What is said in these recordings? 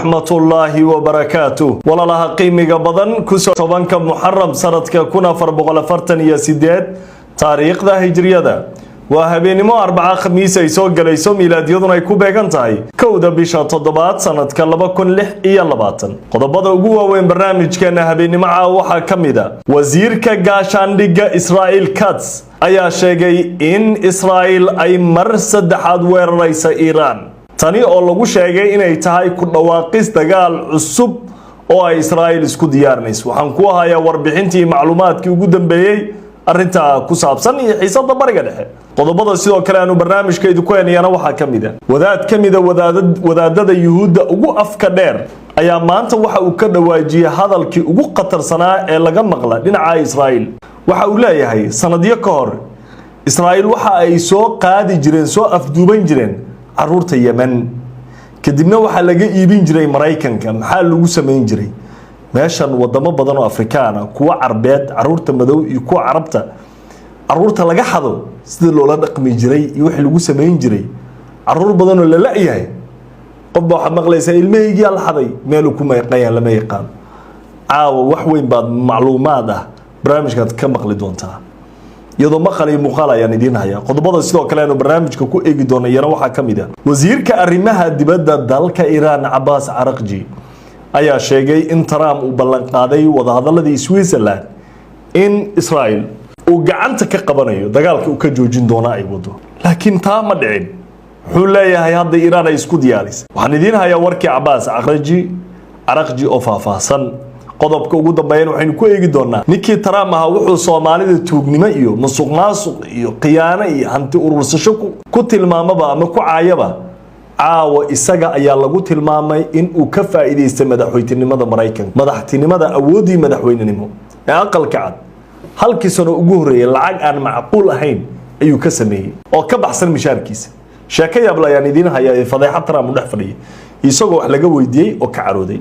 waraxmatullaahi wabarakaatuh. Walaalaha qiimiga badan ku soo tobanka Muharram sanadka 1448 taariikhda hijriyada waa habeenimo Arbaca Khamiis ay soo galayso miilaadiyaduna ay ku beegan tahay 1 bisha 7 sanadka 2026. Qodobada ugu waaweyn barnaamijkeena habeenimo waxaa kamida wasiirka gaashaandhigga Israel Katz ayaa sheegay in Israel ay mar saddexaad weeraraysa Iran. tani oo lagu sheegay inay tahay ku dhawaaqis dagaal cusub oo ay Israel isku diyaarinayso. waxaan ku hayaa warbixintii macluumaadkii ugu dambeeyay arinta ku saabsan iyo xiisadda bariga dhexe. qodobada sidoo kale aanu barnaamijka idinku heenayana waxaa kamida wadaadada Yuhuudda ugu afka dheer ayaa maanta waxa uu ka dhawaajiyay hadalkii ugu qatarsanaa ee laga maqla dhinaca Israel. waxa uu leeyahay sanadyo ka hor Israel waxa ay soo qaadi jireen soo afduuban jireen caruurta Yemen kadibna waxa laga iibin jiray Mareykanka. maxaa lagu sameyn jiray meeshan wadamo badan oo Afrikaan ah kuwa Carbeed caruurta madow iyo kuwa Carabta caruurta laga xado sida loola dhaqmi jiray iyo wixii lagu sameyn jiray caruur badan oo la laayahay qof waxa maqlaysa ilmahaygi la xaday meel ku meeqayaan lama yaqaan. caawa wax weyn baad macluumaad ah barnaamijkaad ka maqli doontaa iyadoo maqal iyo muuqaal ayaan idiin hayaa. qodobada sidoo kale aanu barnaamijka ku eegi doonayana waxaa kamid ah wasiirka arrimaha dibadda dalka Iran Abbas Araghchi ayaa sheegay in Trump uu ballan qaaday wadahadaladii Switzerland in Israel uu gacanta ka qabanayo dagaalka uu ka joojin doona ay wado, laakiin taa ma dhicin. wuxuu leeyahay hadda Iran ay isku diyaarisay. waxaan idiin hayaa warkii Abbas Araghchi oo faahfaahsan. qodobka ugu dambeeyay waxaynu ku eegi doonaa ninkii Trump ahaa wuxuu Soomaalida tuugnimo iyo musuqmaasuq iyo khiyaano iyo hanti urursasho ku tilmaamaba ama ku caayaba. caawa isaga ayaa lagu tilmaamay in uu ka faa'iideystay madaxweynenimada Mareykanka, madaxtinimada awoodii madaxweynenimo ee aqalka cad. halkii sano ugu horeeyay lacag aan macquul ahayn ayuu ka sameeyay oo ka baxsan mishaarkiisa. sheeko yaab leh ayaan idiin hayaa fadeexad Trump u dhex fadhiyay isagoo wax laga weydiiyay oo ka carooday.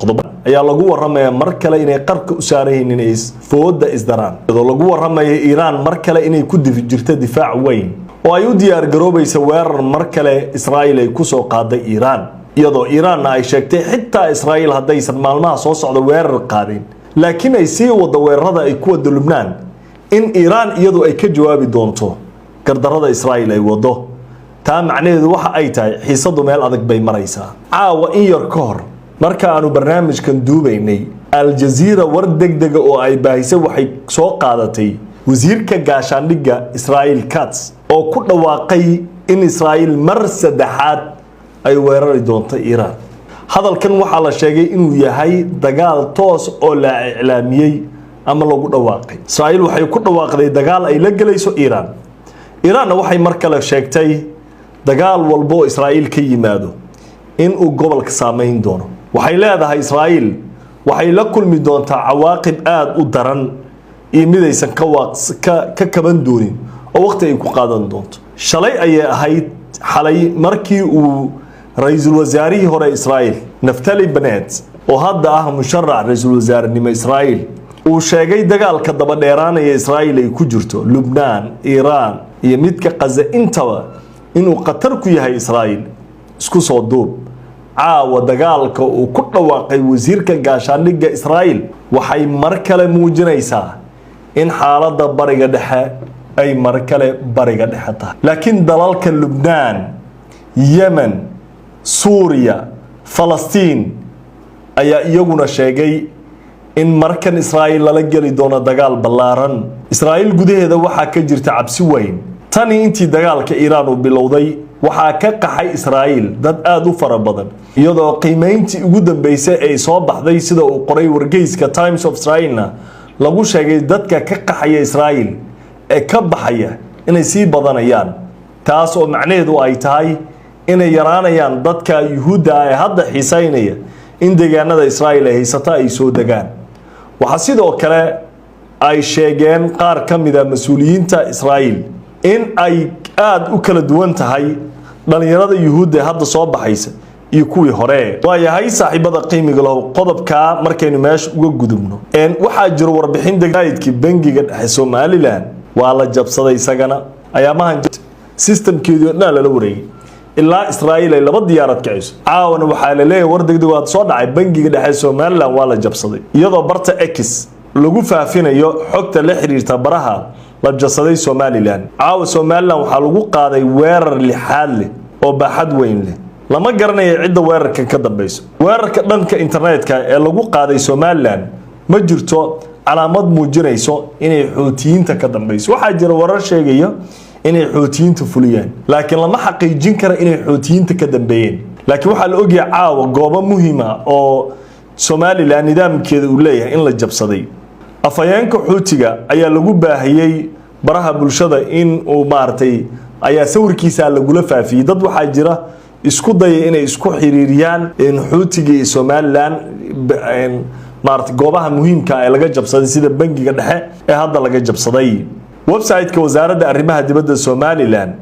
qodob ayaa lagu waramayaa mar kale inay qarka u saarayeen inay fooda isdaraan, iyadoo lagu waramayaa Iran mar kale inay ku jirto difaac weyn oo ay u diyaar garoobayso weerar mar kale Israel ay ku soo qaaday Iran, iyadoo Iran ay sheegtay xitaa Israel haddaysan maalmaha soo socda weerar qaadin laakiin ay sii wada weerarada ay ku wada Lubnaan in Iran iyadu ay ka jawaabi doonto gardarada Israel ay wado. taa macnaheedu waxa ay tahay xiisadu meel adag bay maraysaa. caawa in yar ka hor marka aanu barnaamijkan duubaynay Al Jazeera war degdeg oo ay baahisay waxay soo qaadatay wasiirka gaashaandhigga Israel Katz oo ku dhawaaqay in Israel mar saddexaad ay weerari doonto Iran. hadalkan waxaa la sheegay inuu yahay dagaal toos oo la iclaamiyay ama lagu dhawaaqay. Israel waxay ku dhawaaqday dagaal ay la galayso Iran. Iran waxay mar kale sheegtay dagaal walbo Israel ka yimaado in uu gobolka saameyn doono. waxay leedahay Israel waxay la kulmi doontaa cawaaqib aad u daran iyo midaysan ka kaban doonin oo waqti ay ku qaadan doonto. shalay ayay ahayd xalay markii uu ra'iisul wasaarihii hore Israel Naftali Bennett oo hadda ah musharax ra'iisul wasaarenimo Israel uu sheegay dagaalka daba dheeraanaya Israel ay ku jirto Lubnaan, Iran iyo midka Gaza intaba inuu qatar ku yahay Israel. isku soo duub caawa dagaalka uu ku dhawaaqay wasiirka gaashaandhigga Israel waxay mar kale muujinaysaa in xaaladda bariga dhexe ay mar kale bariga dhexe tahay. laakiin dalalka Lubnaan, Yemen, Suuriya, Falastiin ayaa iyaguna sheegay in markan Israel lala geli doono dagaal ballaaran. Israel gudaheeda waxaa ka jirta cabsi weyn. tani intii dagaalka Iran uu bilowday waxaa ka qaxay Israel dad aad u fara badan, iyadoo qiimeyntii ugu dambeysay ay soo baxday sida uu qoray wargeyska Times of Israelna lagu sheegay dadka ka qaxaya Israel ee ka baxaya inay sii badanayaan. taas oo macnaheedu ay tahay inay yaraanayaan dadka Yuhuudda ah ee hadda xiisaynaya in deegaanada Israel ay haysata ay soo degaan. waxa sidoo kale ay sheegeen qaar ka mid ah mas'uuliyiinta Israel in ay aad u kala duwan tahay dhalinyarada Yuhuudda hadda soo baxaysa iyo kuwii hore. waayahay saaxiibada qiimiga leh qodobka markaynu meesha uga gudubno waxaa jiro warbixin degdegkii bangiga dhexe Somaliland waa la jabsaday isagana ayaamahan systemkeedu dhan la wareegay ilaa Israa'iil ay laba diyaarad kiciso caawana waxaa la leeyahay war degdeg ah soo dhacay bangiga dhexe Soomaaliland waa la jabsaday iyadoo barta X lagu faafinayo xogta la xiriirta baraha la jabsaday Soomaaliland caawa Soomaaliland waxaa lagu qaaday weerar lixaad leh oo baaxad weyn leh lama garanayo cidda weerarka ka dambayso weerarka dhanka internetka ee lagu qaaday Soomaaliland ma jirto calaamad muujinayso inay Xuutiyiinta ka dambayso waxaa jira warar sheegaya inay Xuutiyiinta fuliyaan laakiin lama xaqiijin karo inay Xuutiyiinta ka dambeeyeen laakiin waxa la ogyahay caawa goobo muhiim ah oo Soomaaliland nidaamkeeda uu leeyahay in la jabsaday afayeenka Xuutiga ayaa lagu baahiyay baraha bulshada in uu maartay ayaa sawirkiisa lagu faafiyay dad waxa jira isku dayay inay isku xiriiriyaan in Xuutiga iyo Soomaaliland maartay goobaha muhiimka ah ee laga jabsaday sida bangiga dhexe ee hadda laga jabsaday website-ka wasaaradda arrimaha dibadda Soomaaliland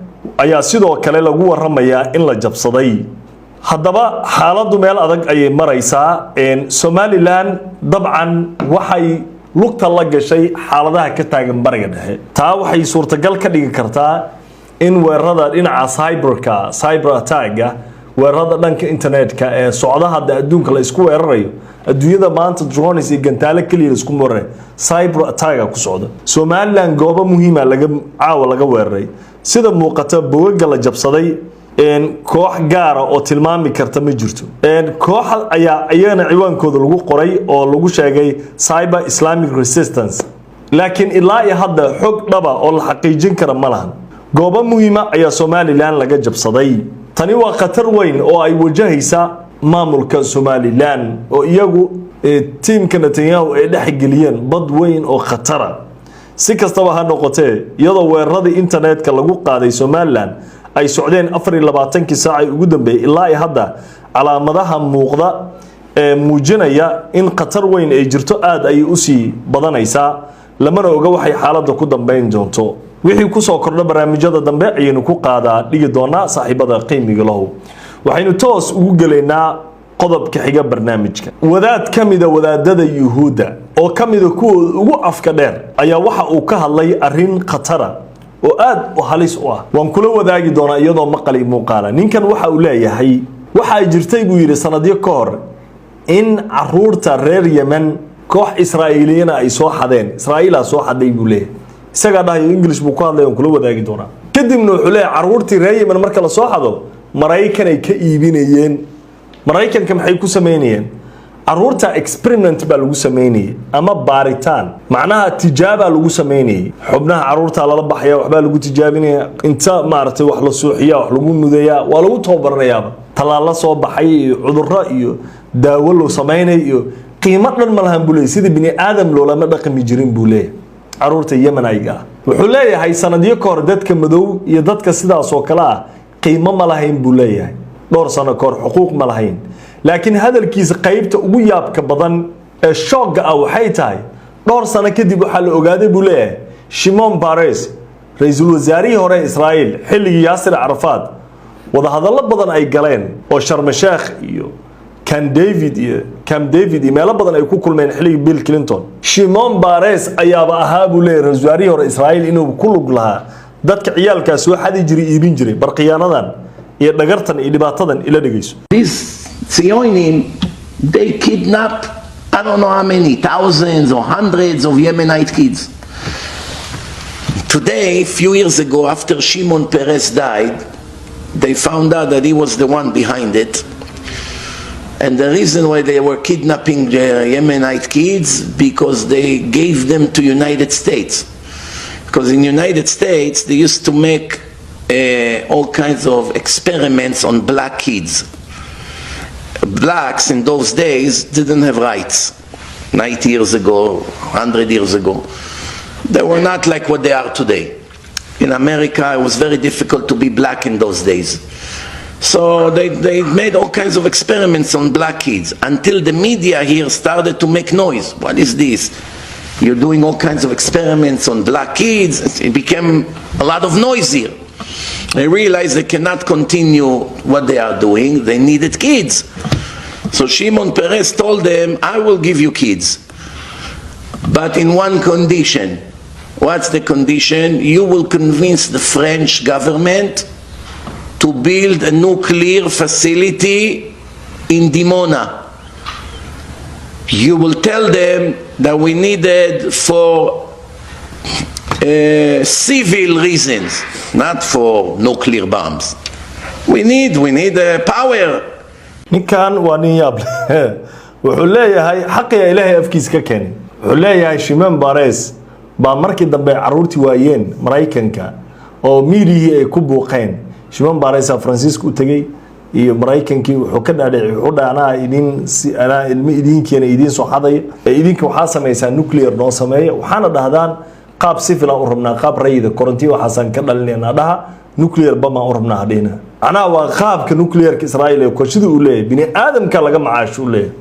ayaa sidoo kale lagu waramayaa in la jabsaday haddaba xaaladdu meel adag ayay maraysaa Soomaaliland dabcan waxay lugta la gashay xaaladaha ka taagan bariga dhexe taa waxay suurtagal ka dhigi kartaa in weerarada dhinaca cyber attack weerarada dhanka internetka ee socdaha adduunka la isku weerarayo adduunyada maanta drones iyo gantaale kaliya isku maray cyber attack ku socda Soomaaliland goobo muhiim ah laga weeraray sida muuqata boogaga la jabsaday koox gaar ah oo tilmaami karta ma jirto koox ayaa ayana ciwaankooda lagu qoray oo lagu sheegay Cyber Islamic Resistance laakiin ilaa iyo hadda xog dhaba oo la xaqiijin kara ma lahan goobo muhiim ah ayaa Soomaaliland laga jabsaday tani waa khatar weyn oo ay wajahaysa maamulka Soomaaliland oo iyagu tiimka Netanyahu ay dhaxgeliyeen bad weyn oo khatar si kastaba ha noqotee iyadoo weerarada internetka lagu qaaday Soomaaliland ay socdeen 24 saac ugu dambeeyay ilaa ay hadda calaamadaha muuqda ee muujinaya in khatar weyn ay jirto aad ay u sii badanaysaa lamana oga waxay xaaladda ku dambeyn doonto wixii ku soo kordha barnaamijyada dambe ayaynu ku qaadaa dhigi doonaa saaxiibada qiimiga lahu waxaynu toos ugu galeynaa qodobka xiga barnaamijka wadaad kamida wadaadada Yuhuuda oo kamida kuwa ugu afka dheer ayaa waxa uu ka hadlay arin khatara oo aad u halis u ah waan kula wadaagi doonaa iyadoo maqal iyo muuqaal ninkan waxa uu leeyahay waxa jirtay buu yiri sanadyo ka hor in caruurta reer Yemen koox Israa'iiliyiin ay soo xadeen Israa'iil soo xaday buu leeyahay isaga dhahay English buu ku hadlay waan kula wadaagi doonaa kadibna wuxuu leeyahay caruurtii reer Yemen marka la soo xado Maraykan ay ka iibinayeen Maraykanka maxay ku sameeyeen caruurta experiment baa lagu sameeyay ama baaritaan macnaha tijaaba lagu sameeyay xubnaha caruurta la baxaya waxba lagu tijaabinaya inta maartay wax la suuxiyaa wax lagu mudeeyaa waa lagu tababaranayaa talaala soo baxay cudurro iyo daawo loo sameeyay iyo qiimo dhan ma lahan bulay sida bini aadam loolama dhaqmi jirin bulay caruurta Yemen ayga wuxuu leeyahay sanadyo ka hor dadka madow iyo dadka sidaas oo kala ah qiimo ma lahayn buleeyahay dhowr sano ka hor xuquuq ma lahayn laakiin hadalkiisa qaybta ugu yaabka badan ee shoog ah waxay tahay dhowr sano kadib waxa la ogaaday buleeyahay Shimon Peres ra'iisul wasaarihii hore Israa'iil xilligii Yasser Arafat wada hadallo badan ay galeen oo Sharm el-Sheikh iyo Camp David meelo badan ay ku kulmeen xilligii Bill Clinton Shimon Peres ayaaba ahaa buleeyahay ra'iisul wasaarihii hore Israa'iil inuu ku lug lahaa dadka ciyaalkaas soo xadi jiray iibin jiray barqiyaanadan iyo dhagartan iyo dhibaatadan ila dhageyso Zionim, they kidnap I don't know how many thousands or hundreds of Yemenite kids. Today, a few years ago, after Shimon Peres died, they found out that he was the one behind it. And the reason why they were kidnapping the Yemenite kids because they gave them to United States. Because in United States, they used to make all kinds of experiments on black kids. Blacks in those days didn't have rights. 90 years ago, 100 years ago. They were not like what they are today. In America, it was very difficult to be black in those days. So they made all kinds of experiments on black kids until the media here started to make noise. What is this? You're doing all kinds of experiments on black kids. It became a lot of noise here. They realized they cannot continue what they are doing. They needed kids. So Shimon Peres told them, I will give you kids, but in one condition. What's the condition? You will convince the French government to build a nuclear facility in Dimona. You will tell them that we needed for civil reasons, not for nuclear bombs. We need power. ninkan waa nin yaab leh wuxuu leeyahay xaqiya ilaahay afkiis ka keenay wuxuu leeyahay Shimon Peres baa markii dambe caruurtii waayeen Mareykanka oo miirihii ay ku buuqeen Shimon Peres Francisco u tagay iyo Mareykankii wuxuu ka dhaadhicay wuxuu dhaanaa idin si ana ilmi idinkeena idin soo xaday idinka waxa sameeyay nuclear noo sameeyay waxaana dhahdaan qaab civil u rabnaa qaab rayida korontii waxaan ka dhalinayna dhaha nuclear bama u rabnaa hadina ana waa qaabka nuclear ka Israa'iil ee korshida u leeyahay bini aadamka laga macaasho u leeyahay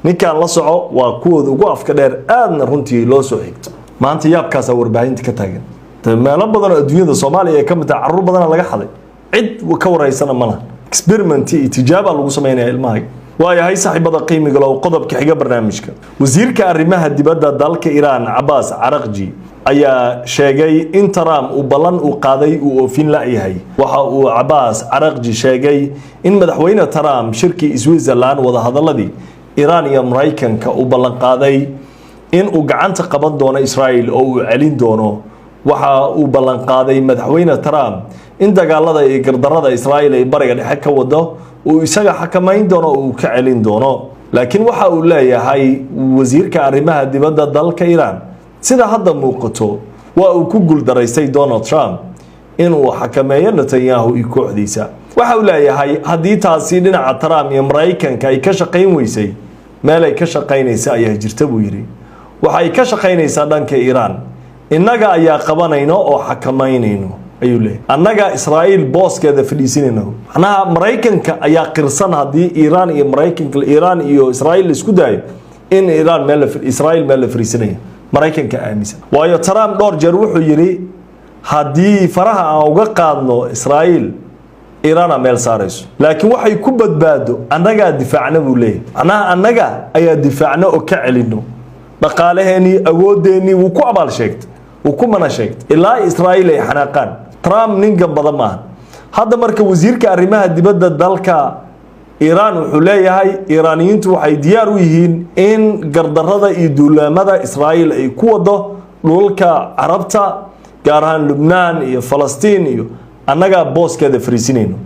ninkan la soco waa kuwooda ugu afka dheer aadna runtii loo soo xigto maanta yaabkaas warbaahinta ka taagan meelo badan oo adduunyada Soomaaliya ay ka mid tahay caruur badan laga xaday cid ka wareysana malaha experiment iyo tijaabo lagu sameeyay ilmaha waayahay saaxiibada qiimiga loo qodobka xiga barnaamijka wasiirka arrimaha dibadda dalka Iran Abbas Araghchi ayaa sheegay in Trump uu ballan u qaaday uu oofin la yahay waxa uu Abbas Araghchi sheegay in madaxweyne Trump shirkii Switzerland wada hadaladii Iran iyo Mareykanka uu ballan qaaday in uu gacanta qaban doono Israa'iil oo uu celin doono waxa uu ballan qaaday madaxweyne Trump in dagaalada ee gardarada Israa'iil ay bariga dhexe ka wado uu isaga xakameyn doono oo uu ka celin doono laakiin waxa uu leeyahay wasiirka arrimaha dibadda dalka Iran sida hadda muuqato waa uu ku guuldareystay Donald Trump inuu xakameeyo Netanyahu iyo kooxdiisa waxa uu leeyahay haddii taasi dhinaca Trump iyo Mareykanka ay ka shaqeyn weysay meel ay ka shaqeynaysa ayaa jirta buu yiri waxa ay ka shaqeynaysaa dhanka Iran innaga ayaa qabanayno oo xakameynayno ayuu leeyahay annaga Israa'iil booskeeda fadhiisinayno macnaha Mareykanka ayaa qirsan haddii Iran iyo Israa'iil isku daayo in Israa'iil meel la fariisanayo Mareykanka aaminsan waayo Trump dhowr jeer wuxuu yiri haddii faraha aan uga qaadno Israa'iil Iran meel saarayso laakiin waxay ku badbaado annaga difaacna buu leeyahay annaga ayaa difaacna oo ka celino dhaqaalaheeni awoodeeni wuu ku abaal sheegtay wuu ku mana sheegtay ilaa Israa'iil ay xanaaqaan Trump ninka badan ma hadda marka wasiirka arrimaha dibadda dalka Iran wuxuu leeyahay Iraniyiintu waxay diyaar u yihiin in gardarada iyo duulamada Israa'iil ay ku wado dhulka Carabta gaar ahaan Lebanon iyo Palestine iyo annaga booskeeda fariisinayno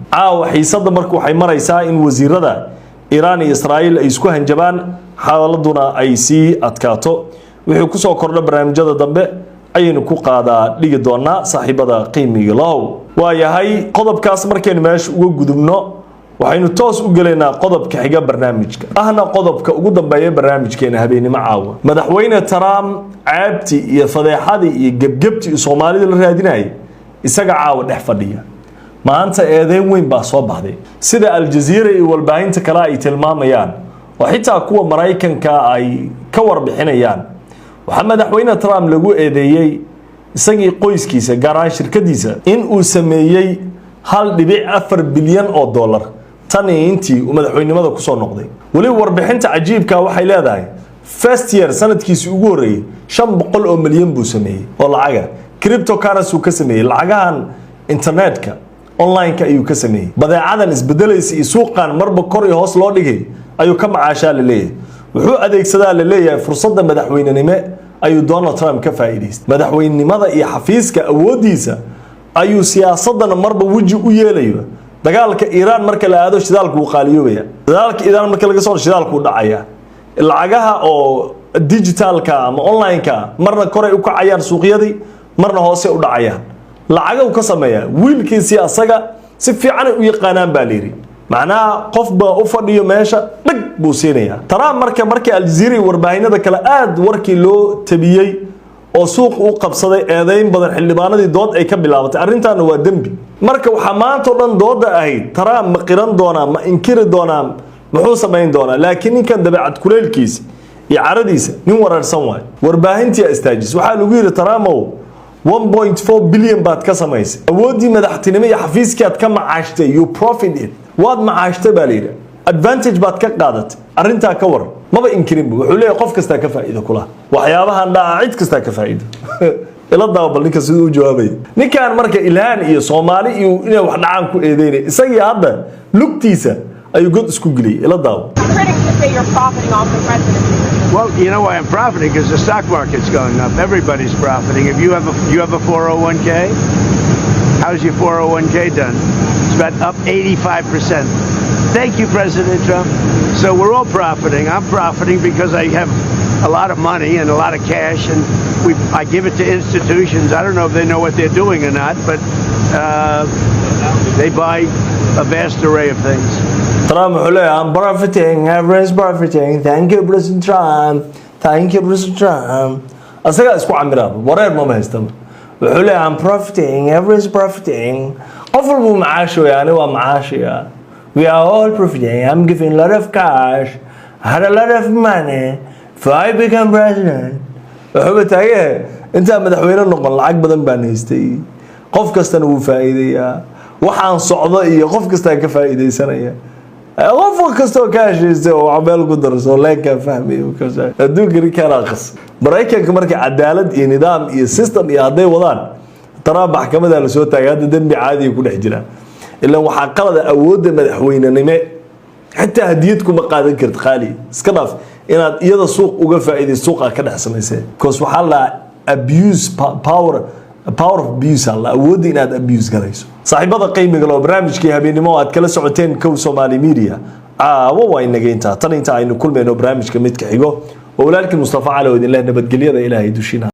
xiisada marka waxay maraysaa in wasiirada Iran iyo Israa'iil ay isku hanjabaan xaaladuna ay sii adkaato wixii ku soo kordha barnaamijyada dambe ayaynu ku qaadaa dhigi doonaa saaxiibada qiimiga lahow waayahay qodobkaas markaynu meesha uga gudubno waxaynu toos u galeynaa qodobka xiga barnaamijka ahna qodobka ugu dambeeya barnaamijkeena habeenimo caawa madaxweyne Trump caabti iyo fadeexadii iyo gebgebti Soomaalida la raadinayay isaga caawa dhex fadhiya maanta eedeyn weyn baa soo baxday sida Al Jazeera iyo walbaahinta kale ay tilmaamayaan oo xitaa kuwa Mareykanka ay ka warbixinayaan waxa madaxweyne Trump lagu eedeeyay isagii qoyskiisa gaar ahaan shirkadiisa in uu sameeyay 1.4 bilyan oo dollar tan intii uu madaxweynimada ku soo noqday wali warbixinta cajiibka waxay leedahay first year sanadkiisii ugu horeeyay 500 oo milyan buu sameeyay oo lacaga cryptocurrency uu ka sameeyay lacagahan internetka online-ka ayuu ka sameeyay badeecadan isbedelaysa iyo suuqan marba kor iyo hoos loo dhigay ayuu ka macaashaa leeyahay wuxuu adeegsadaa leeyahay fursadda madaxweynenimo ayuu Donald Trump ka faa'iideystay madaxweynenimada iyo xafiiska awoodiisa ayuu siyaasadana marba waji u yeelayo dagaalka Iran marka la aado shidaalku qaaliyoobaya dagaalka Iran marka laga soo shidaalku dhacaya lacagaha oo digitalka ama online-ka marna kore u kacayaan suuqyadii marna hoose u dhacayaan lacag uu ka sameeyaa wiilkiisa asaga si fiican u yaqaanaan baa leeyahay macnaha qof baa u fadhiyo meesha dhig buu siinaya Trump markii Al Jazeera warbaahinada kale aad warkii loo tabiyay oo suuq u qabsaday eedeyn badan xildhibaanadii dood ay ka bilaabatay arrintan waa dambi marka waxa maanta dhan dooda ahayd Trump ma qiran doona ma inkiri doona muxuu sameyn doona laakiin ninkan dabeecad kuleelkiisa iyo caradiisa nin wararsan waay warbaahintii istaajis waxa lagu yiri Trump 1.4 bilyan baad ka samaysay awoodii madaxtinimo iyo xafiiskaad ka macaashtay you profited waad macaashtay baa leeyahay advantage baad ka qaadatay arrinta ka war maba inkirin wuxuu leeyahay qof kasta ka faa'iido kula waxyaabahan dhaca cid kasta ka faa'iido ila daawbal ninka sidoo u jawaabay ninkan marka Ilhaan iyo Soomaali iyo inay wax dhacaan ku eedeynay isaga hadda lugtiisa ayuu god isku gilay ila daaw. Critics say you're profiting off the presidency. Well, you know why I'm profiting? Because the stock market's going up. Everybody's profiting. If you have a 401k, how's your 401k done? It's about up 85%. Thank you, President Trump. So we're all profiting. I'm profiting because I have a lot of money and a lot of cash, and I give it to institutions. I don't know if they know what they're doing or not, but they buy a vast array of things. Trump, I'm profiting, everyone's profiting. Thank you, President Trump. Thank you, President Trump. Asaga isku camira, wareer ma haystam. I'm profiting, everyone's profiting. Qofal buu macaasho yani waa macaashiya. We are all profiting. I'm giving a lot of cash. I had a lot of money. If I become president. Wuxuu taagay inta madaxweyne noqon lacag badan baan haystay. Qof kastana wuu faa'iideeyaa. Waxaan socdo iyo qof kasta ka faa'iideysanaya. qof kasta oo ka heshiisay oo cabeel ku darso leeka fahmiyo kaasa adduunka ka raaqas Mareykanka markii cadaalad iyo nidaam iyo system iyo haday wadaan Trump maxkamada la soo taagay hadda dambi caadi ku dhex jira ilaa waxa qalada awoodda madaxweynenimo xitaa hadiyad kuma qaadan kartid qaali iska dhaaf inaad iyada suuq uga faa'iideyso suuqa ka dhex samaysay because waxa la abuse power of abuse alla awoodda inaad abuse garayso saaxiibada qiimiga loo barnaamijkii habeenimo aad kala socoteen kow Somali Media waa inaga inta tan inta aynu kulmayno barnaamijka mid ka xigo oo walaalkii Mustafa Cali oo idin leh nabadgelyada Ilaahay dushina